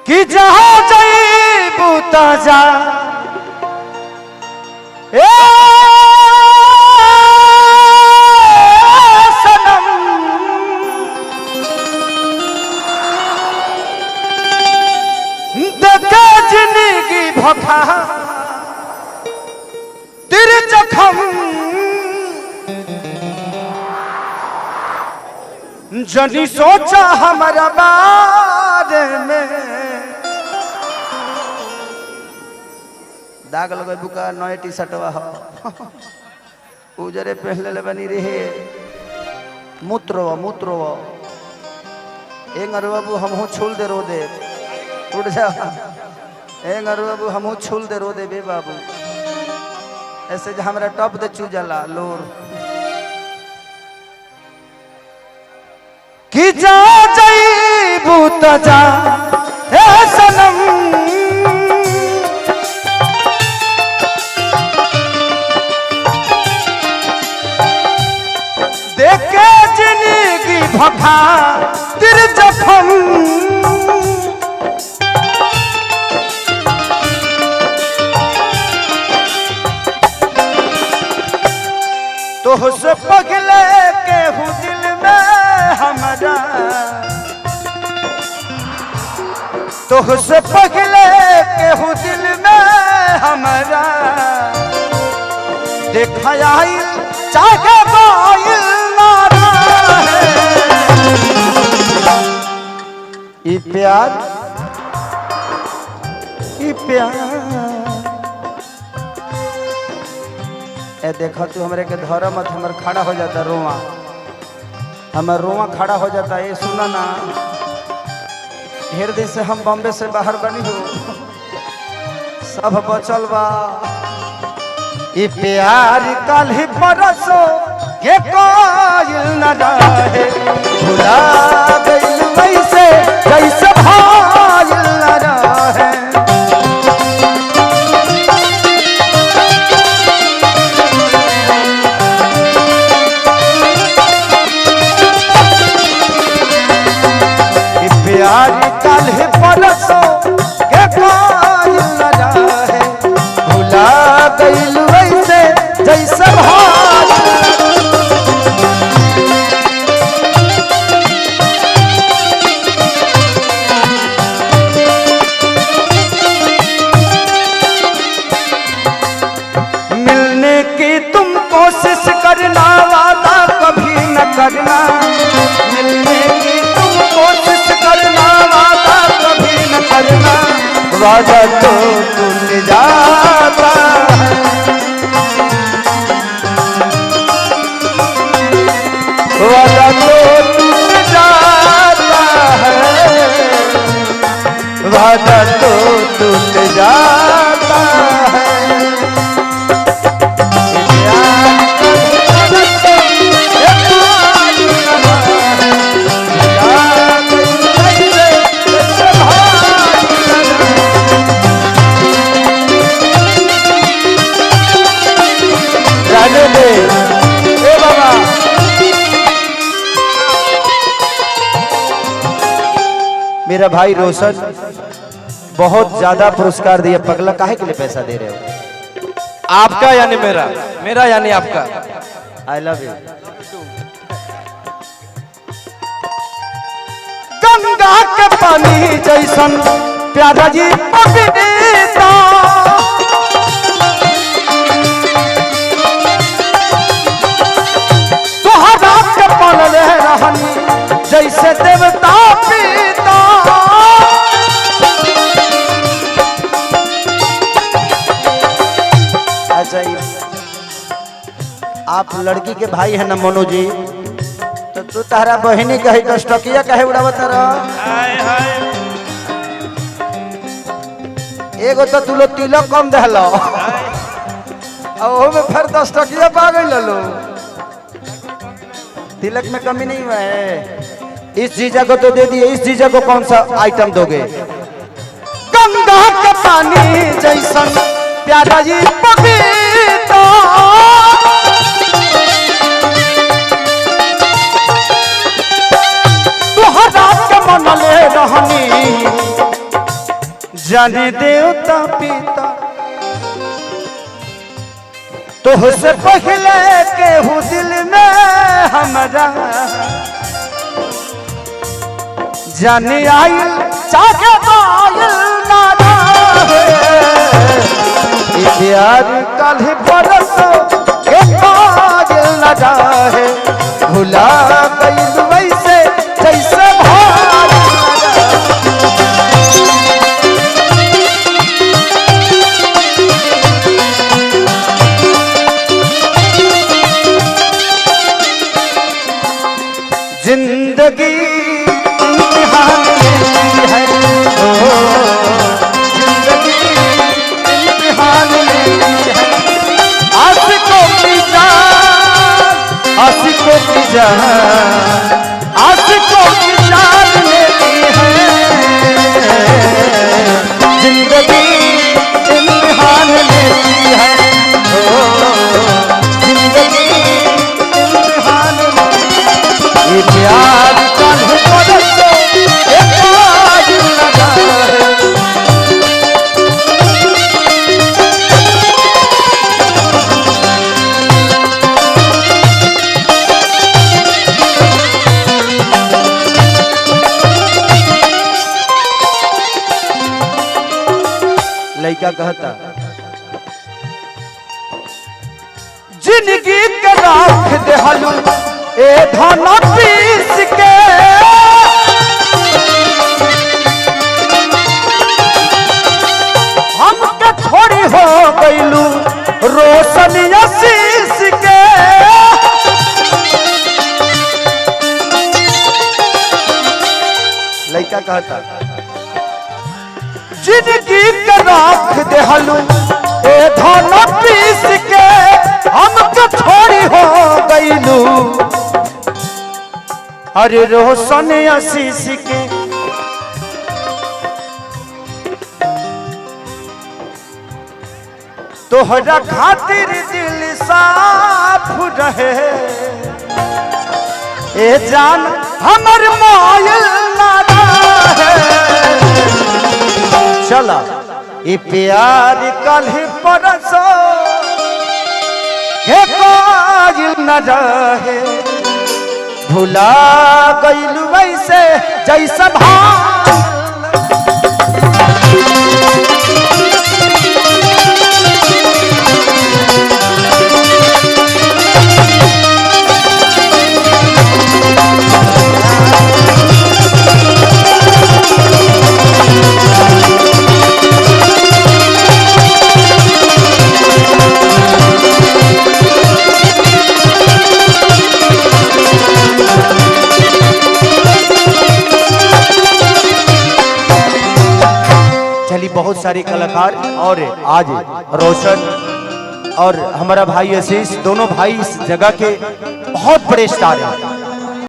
कि जहाँ जईबू ताजा सनम देखे जिंदगी भखा तेरे जखम जनी सोचा हमारा बारे में दाग लगे बुका नए टी शर्टवा हो उजरे पहले ले बनी रहे मूत्र ए अरे बाबू हम हो छूल दे रो दे उठ जा ए अरे बाबू हम हो छूल दे रो दे बे बाबू ऐसे जो हमारा टॉप दे चूजला लोर कि जा जईबू तजा हे सनम देखे जिंदगी भखा तिर जखम तो से पगले के हूँ दिल में हमारा तो से पगले के हूँ दिल में हमारा देखा आइल चाहे बाइल नारा है ये प्यार ए देखा तू हमरे के धरा मत हमर खड़ा हो जाता रोआ हमर रोआ खड़ा हो जाता ये सुना ना ढेर दिन से हम बॉम्बे से बाहर बनी हो सब बचल बा ये प्यार कल ही परसो के कोयल न रहे भुला गइल वैसे जैसे भाइल न रहे प्यार कल है परसों के कोयल न रहे भुला गइल वैसे जैसे भाइल मिलने की तुम कोशिश करना वादा कभी न करना मिलने की तुम कोशिश करना वादा कभी न करना वादा तो टूट जाता है वादा तो टूट जाता है वादा तो टूट जाता है मेरा भाई रोशन बहुत ज्यादा पुरस्कार दिया पगला काहे के लिए पैसा दे रहे हो आपका यानी मेरा मेरा यानी आपका आई लव यू गंगा के पानी जैसन प्यारा जी पवित्रता तोहरा के पलले रहनी जैसे देवता पिता अच्छा आप लड़की के भाई है ना मनोज जी तो तू तारा बहनी कही कष्टकिया कहे उड़ावत एगो तो तू लोग तिलक कम दहलो और में फिर 10 टकिया पा गई लो तिलक में कमी नहीं हुआ है इस जीजा को तो दे दिए इस जीजा को कौन सा आइटम दोगे गंगा के पानी जैसन प्यारा जी पवित्र तुहरा के मन ले रहनी जाने देवता पिता तो से पहले केहू दिल में हमारा जाने आई चाहे बायल ना रहे प्यार कल बरसो के बायल ना रहे भुला गई वैसे जैसे भाग जिंदगी इम्तिहान लेती है ओ जिंदगी इम्तिहान लेती है आशिकों की जान आशिकों की जान आशिकों की जान लेती है जिंदगी इम्तिहान लेती है ओ जिंदगी इम्तिहान ये प्यार कल बरसो एक बार लगा है लड़का कहता जिंदगी के राख दे हलू ए धन पीस के हमके थोड़ी हो गईलू रोशन आशीष के लड़का कहता जिंदगी के राख दे हलू ए धन पीस के हमके थोड़ी हो गईलू अरे रोशन आशीष के तोहरा खातिर दिल साफ रहे ए जान हमर मायल ना रहे चला ये प्यार कल परसो हे कायल न रहे भुला गईल वैसे जैसा भाग बहुत सारे कलाकार और आज रोशन और हमारा भाई आशीष दोनों भाई इस जगह के बहुत बड़े स्टार हैं।